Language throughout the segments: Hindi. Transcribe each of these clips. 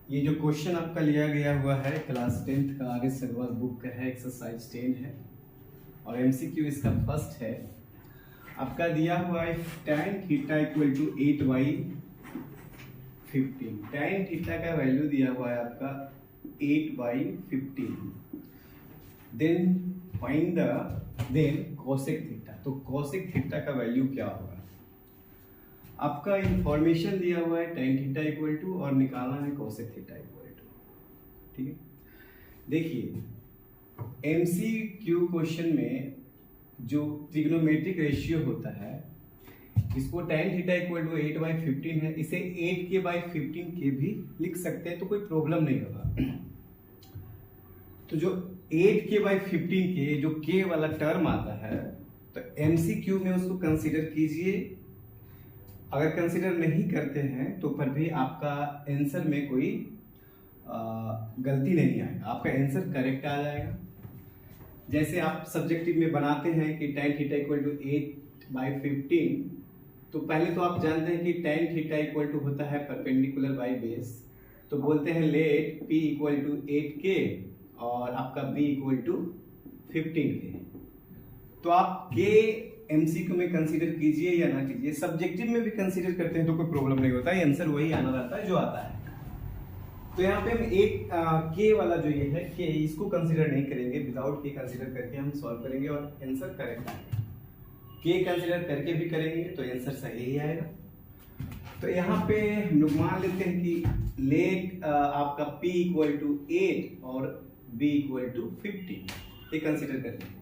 ये जो क्वेश्चन आपका लिया गया हुआ है क्लास 10th का आर्य सरवर बुक का है, एक्सरसाइज 10 है और एमसीक्यू इसका फर्स्ट है। आपका दिया हुआ है tan theta equal to 8/15। tan theta का वैल्यू दिया हुआ है आपका 8/15। Then find the cosec theta. तो कोसेक थीटा का वैल्यू क्या होगा? आपका इंफॉर्मेशन दिया हुआ है tan थीटा इक्वल टू और निकालना है कोसेक थीटा इक्वल टू। ठीक है, देखिए एमसीक्यू क्वेश्चन में जो ट्रिग्नोमेट्रिक रेशियो होता है इसको tan थीटा इक्वल टू 8/15 है, इसे 8k/15 के भी लिख सकते हैं तो कोई प्रॉब्लम नहीं होगा। तो जो 8k/15 के जो k वाला टर्म आता है तो एमसीक्यू में उसको कंसीडर कीजिए। अगर कंसीडर नहीं करते हैं तो पर भी आपका आंसर में कोई गलती नहीं आएगा, आपका आंसर करेक्ट आ जाएगा। जैसे आप सब्जेक्टिव में बनाते हैं कि tan थीटा इक्वल टू 8/15, तो पहले तो आप जानते हैं कि tan थीटा इक्वल टू होता है परपेंडिकुलर बाय बेस। तो बोलते हैं late p equal to 8k और आपका b इक्वल टू 15k। तो आप k एमसीक्यू में कंसीडर कीजिए या ना कीजिए, सब्जेक्टिव में भी कंसीडर करते हैं तो कोई प्रॉब्लम नहीं होता है, आंसर वही आना रहता है जो आता है। तो यहाँ पे हम एक के वाला जो ये है के, इसको कंसीडर नहीं करेंगे, विदाउट के कंसीडर करके हम सॉल्व करेंगे और आंसर करेक्ट आएगा। के कंसीडर करके भी करेंगे तो आंसर सही ही आएगा। तो यहाँ पे हम लोग मान लेते हैं कि लेट आपका p इक्वल टू 8 और b इक्वल टू 15, ये कंसीडर करेंगे।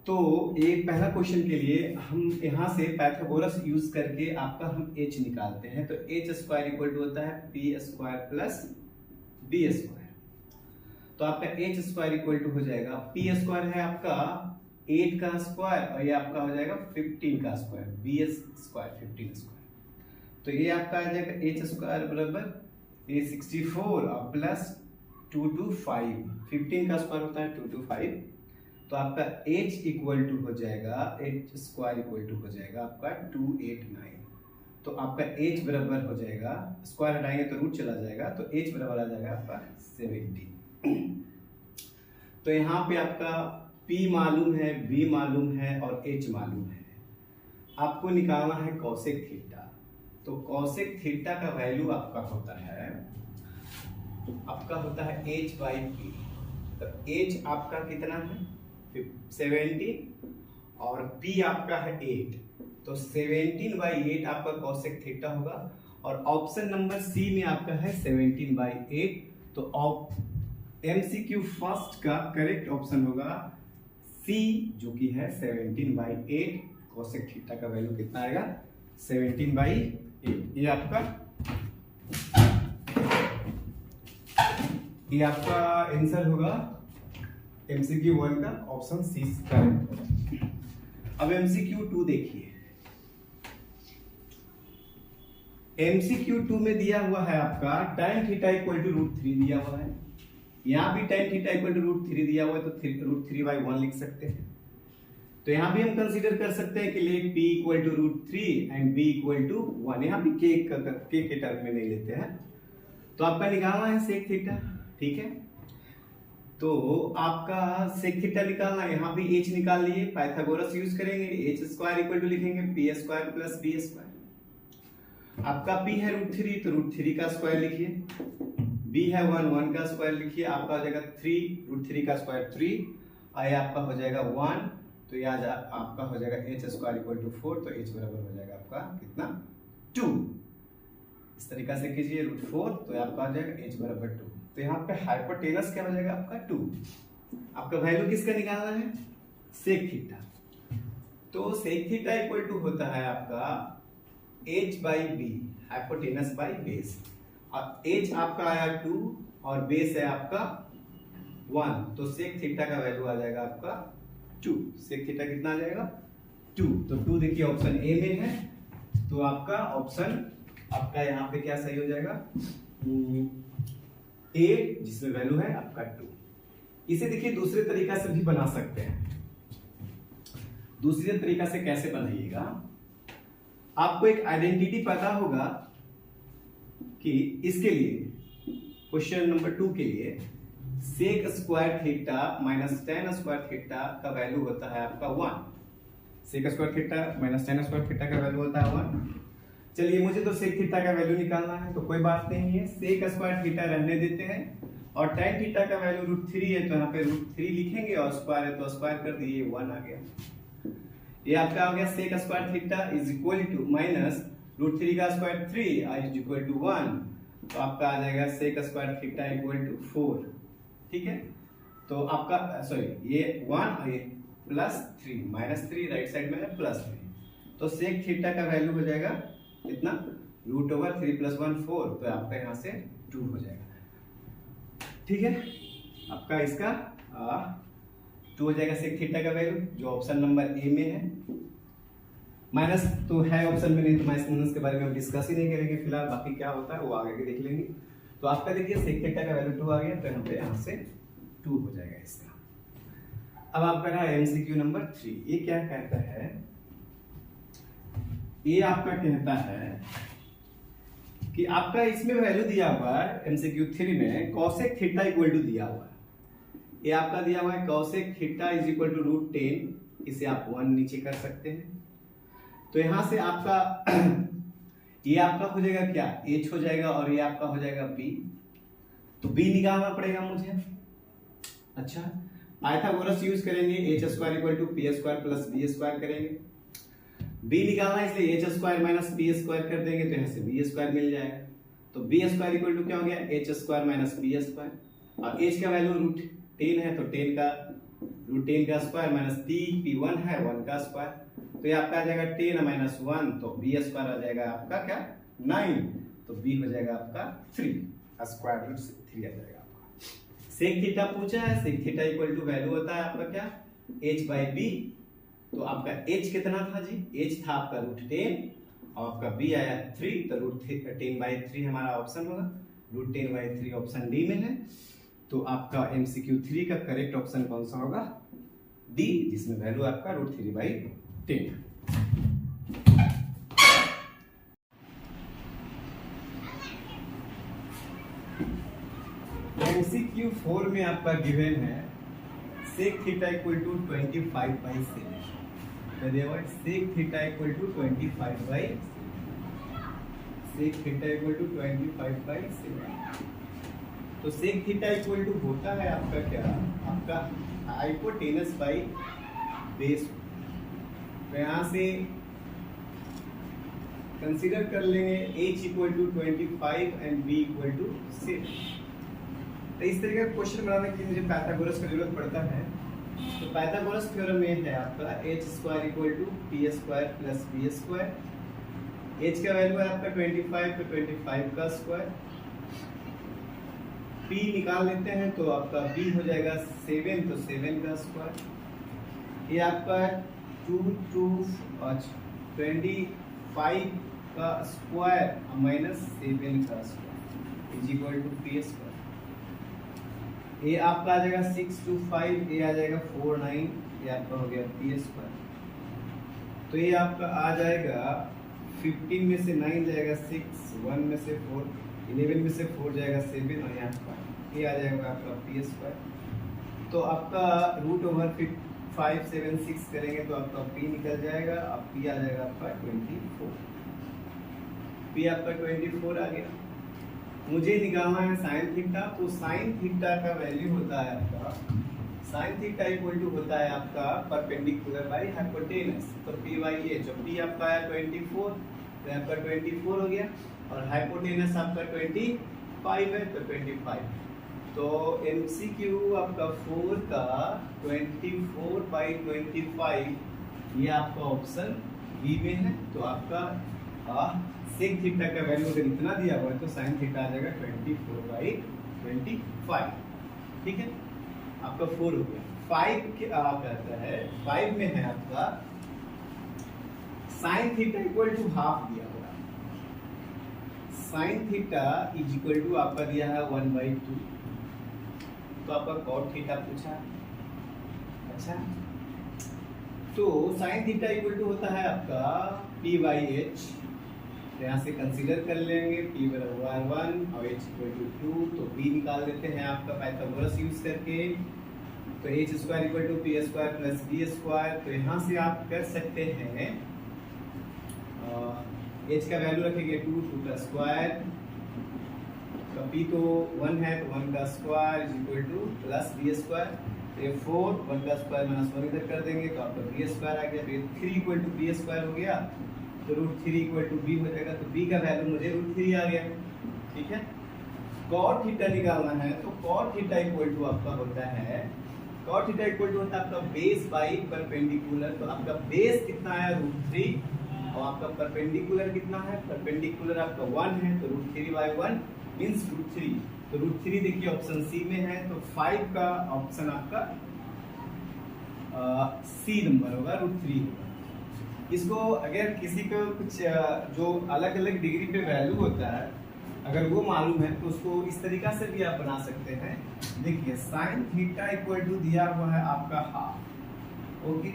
तो ये पहला क्वेश्चन के लिए हम यहाँ से पाइथागोरस यूज करके आपका हम h निकालते हैं। तो h स्क्वायर इक्वल टू होता है p square plus b square. तो आपका h स्क्वायर इक्वल टू हो जाएगा, p स्क्वायर है आपका 8 का स्क्वायर और ये आपका हो जाएगा 15 का स्क्वायर, b स्क्वायर 15 स्क्वायर। तो ये आपका आ जाएगा h स्क्वायर बराबर ये 64 और प्लस 2 to 5, 15 का स्क्वायर होता है 2 to 5। तो आपका h इक्वल टू हो जाएगा, h स्क्वायर इक्वल टू हो जाएगा आपका 289। तो आपका h बराबर हो जाएगा, स्क्वायर हटाएंगे तो रूट चला जाएगा, तो h बराबर आ जाएगा आपका 70। तो यहाँ पे आपका p मालूम है, b मालूम है और h मालूम है। आपको निकालना है कोसेक थीटा। तो कोसेक थीटा का वैल्यू आपका होता है h/p। तो h आपका कितना है 17 और p आपका है 8। तो 17/8 आपका कोसेक थीटा होगा और ऑप्शन नंबर सी में आपका है 17/8। तो एमसीक्यू फर्स्ट का करेक्ट ऑप्शन होगा सी, जो कि है 17/8। कोसेक थीटा का वैल्यू कितना आएगा 17/8। ये आपका आंसर होगा एमसीक्यू 1 का, ऑप्शन सी करेक्ट होगा। अब एमसीक्यू 2 देखिए। एमसीक्यू 2 में दिया हुआ है आपका tan थीटा इक्वल टू √3 दिया हुआ है, यहाँ भी tan थीटा इक्वल टू √3 दिया हुआ है तो √3/1 लिख सकते हैं। तो यहाँ भी हम कंसीडर कर सकते हैं कि let p equal to √3 and b equal to 1। यहाँ भी k के टर्म में नहीं लेते हैं। तो आपका निकालना है सेक थीटा, ठीक है। तो आपका सेक थीटा निकालना है, यहाँ भी h निकाल लिए, पाइथागोरस यूज करेंगे, h स्क्वायर इक्वल टू लिखेंगे p square plus b square. आपका p है √3 तो √3 का स्क्वायर लिखिए, b है 1 का स्क्वायर लिखिए, आपका हो जाएगा 3 √3 का स्क्वायर 3 और आपका हो जाएगा 1। तो यह आपका हो जाएगा h स्क्वायर इक्वल टू 4। तो h बराबर हो जाएगा आपका कितना 2। इस तरीका से कीजिए √4 तो आपका आ जाएगा h बराबर 2। तो यहाँ पे हाइपोटेनस क्या हो जाएगा आपका 2। आपका वैल्यू किसका निकालना है सेक थीटा। तो सेक थीटा इक्वल टू होता है आपका h/b, हाइपोटेनस बाय बेस। और h आपका आया 2 और बेस है आपका 1, तो सेक थीटा का वैल्यू आ जाएगा आपका 2। सेक थीटा कितना आ जाएगा 2। तो 2 देखिए ऑप्शन ए में है, तो आपका ऑप्शन आपका यहाँ पे क्या सही हो जाएगा ए, जिसमें वैल्यू है आपका 2। इसे देखिए दूसरे तरीका से भी बना सकते हैं। दूसरे तरीका से कैसे बनाइएगा, आपको एक आइडेंटिटी पता होगा कि इसके लिए क्वेश्चन नंबर 2 के लिए sec square theta minus tan square theta का वैल्यू होता है आपका 1। Sec square theta minus tan square theta का वैल्यू होता है 1। चलिए मुझे तो सेक थीटा का वैल्यू निकालना है तो कोई बात नहीं है, सेक स्क्वायर थीटा रहने देते हैं और tan थीटा का वैल्यू √3 है तो यहाँ पे √3 लिखेंगे और स्क्वायर है तो स्क्वायर कर दिए 1 आ गया। ये आपका आ गया sec square theta is equal to minus √3 का स्क्वायर 3 इज इक्वल टू 1, तो आपका आ जाएगा sec square theta equal to 4। ठीक है, तो आपका सॉरी ये 1 और ये +3 -3 राइट साइड में है +3, तो सेक थीटा का वैल्यू हो जाएगा इतना √3 + 1 4, तो आपका यहाँ से 2 हो जाएगा। ठीक है, आपका इसका 2 हो जाएगा सेक थीटा का वैल्यू जो ऑप्शन नंबर ए में है। माइनस तो है ऑप्शन में, नहीं तो माइनस के बारे में हम डिस्कस ही नहीं करेंगे फिलहाल, बाकी क्या होता है वो आगे के देख लेंगे। तो आपका देखिए सेक थीटा का वैल्यू 2 आ गया, तो यहाँ पे यहाँ से 2 हो जाएगा इसका। अब आपका रहा एमसीक्यू नंबर 3। ये क्या कहता है, ये आपका कहता है कि आपका इसमें वैल्यू दिया हुआ है एमसीक्यू 3 में कॉसेक थीटा इक्वल टू दिया हुआ है। ये आपका दिया हुआ है cosec theta is equal to √10, इसे आप 1 नीचे कर सकते हैं। तो यहां से आपका ये आपका हो जाएगा क्या, h हो जाएगा और ये आपका हो जाएगा b, तो b निकालना पड़ेगा मुझे। अच्छा, पाइथागोरस यूज करेंगे, h² = p² + b² करेंगे। b निकालना इसलिए h² - p² कर देंगे तो यहाँ से b² मिल जाएगा, तो b² = क्या हो गया h² - p², और h का वैल्यू √10 है तो 10 का √10 का स्क्वायर माइनस p1 है 1 का स्क्वायर, तो ये आपका आ जाएगा 10 - 1, तो b² आ जाएगा आपका क्या 9, तो b हो जाएगा आपका 3, √3 आ जाएगा आपका। सेक थीटा पूछा है, sec theta equal to value होता है आपका क्या h/b, तो आपका h कितना था जी, h था आपका √10 और आपका b आया 3, तो √10/3 हमारा ऑप्शन होगा, √10/3 ऑप्शन डी में है। तो आपका एमसीक्यू 3 का करेक्ट ऑप्शन कौन सा होगा, डी, जिसमें वैल्यू आपका √3/10। एमसीक्यू 4 में आपका गिवन है sec theta equal to 25/7, sec theta equal to 25/7, sec theta equal to 25/7। तो सेक थीटा इक्वल टू होता है आपका क्या, आपका हाइपोटेनस बाई बेस। तो यहाँ से कंसीडर कर लेंगे h = 25 एंड b = 6। तो इस तरीके का क्वेश्चन बनाने के लिए मुझे पाइथागोरस का जरूरत पड़ता है। तो पाइथागोरस थ्योरम में है आपका h² = p² + b², h का वैल्यू है आपका 25, तो 25 का स्क्वायर, p निकाल लेते हैं तो आपका b हो जाएगा 7, तो 7 का स्क्वायर, ये आपका 25 का स्क्वायर माइनस 7 का square is equal to p²। ये आपका आ जाएगा 625, ये आ जाएगा 49, ये आपका हो गया p²। तो ये आपका आ जाएगा 15 में से 9 जाएगा 6, 1 में से 4, 11 में से 4 जाएगा 7, और यहाँ पर ये आ जाएगा आपका p²। तो आपका √576 करेंगे तो आपका p निकल जाएगा, अब p आ जाएगा आपका 24, p आपका 24 आ गया। मुझे निकालना है साइन थीटा, तो साइन थीटा का वैल्यू होता है आपका, साइन थीटा इक्वल टू होता है आपका परपेंडिकुलर बाई हाइपोटेनस, तो p/h, तो p आपका है 24, तो आपका 24 हो गया, और हाइपोटेनस आपका 25 है तो 25। तो एमसीक्यू आपका 4 का 24/25 ये आपका ऑप्शन बी में है। तो आपका सेक थीटा का वैल्यू अगर इतना दिया हुआ है तो साइन थीटा आ जाएगा 24/25। ठीक है, आपका 4 हो गया। 5 क्या कहता है, 5 में है आपका sine theta equal to half दिया हुआ है, sine theta is equal to आपका दिया है 1/2, तो आपका कॉट थीटा पूछा। अच्छा, तो साइन थीटा इक्वल टू होता है आपका p/h, तो यहाँ से कंसीडर कर लेंगे p बराबर 1 और h इक्वल टू 2, तो p निकाल देते हैं आपका पाइथागोरस यूज करके। तो h square equal to p square plus b square. तो यहाँ से आप कर सकते हैं h का वैल्यू रखेंगे 2 का स्क्वायर, तो p तो 1 है तो 1 का square is equal two plus b square. तो ये 4 1 का स्क्वायर माइनस 1 इधर कर देंगे तो आपका b स्क्वायर आ गया। तो ये 3 इक्वल टू b स्क्वायर हो गया, तो √3 इक्वल टू b हो जाएगा। तो b का वैल्यू मुझे √3 आ गया। ठीक है, cot थीटा निकालना है तो cot थीटा इक्वल टू आपका होता है, cot थीटा इक्वल टू होता है आपका बेस बाई परपेंडिकुलर। तो आपका बेस कितना है √3 और आपका परपेंडिकुलर कितना है, परपेंडिकुलर आपका 1 है तो √3/1 मींस √3। तो √3 देखिए ऑप्शन सी में है, तो 5 का ऑप्शन आपका सी नंबर होगा, √3 होगा। इसको अगर किसी को कुछ जो अलग अलग डिग्री पे वैल्यू होता है अगर वो मालूम है तो उसको इस तरीका से भी आप बना सकते हैं। देखिए साइन थीटा इक्वल टू दिया हुआ है आपका हाफ। ओके,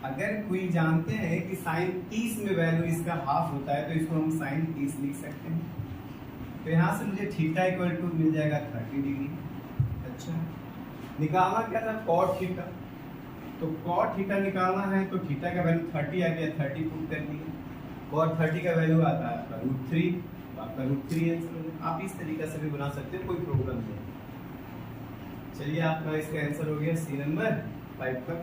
अगर कोई जानते हैं कि साइन 30 में वैल्यू इसका हाफ होता है तो इसको हम साइन 30 लिख सकते हैं। तो यहाँ से मुझे थीटा इक्वल टू मिल जाएगा 30 डिग्री। अच्छा, निकालना क्या था, कॉट थीटा। तो कॉट थीटा निकालना है तो थीटा का वैल्यू 30 आ गया, 30 पुट कर दिया। कॉट 30 का वैल्यू आता है आपका √3, तो आपका √3 आंसर। आप इस तरीके से भी बना सकते हैं, कोई प्रॉब्लम नहीं। चलिए आपका इसका आंसर हो गया सी नंबर 5 का।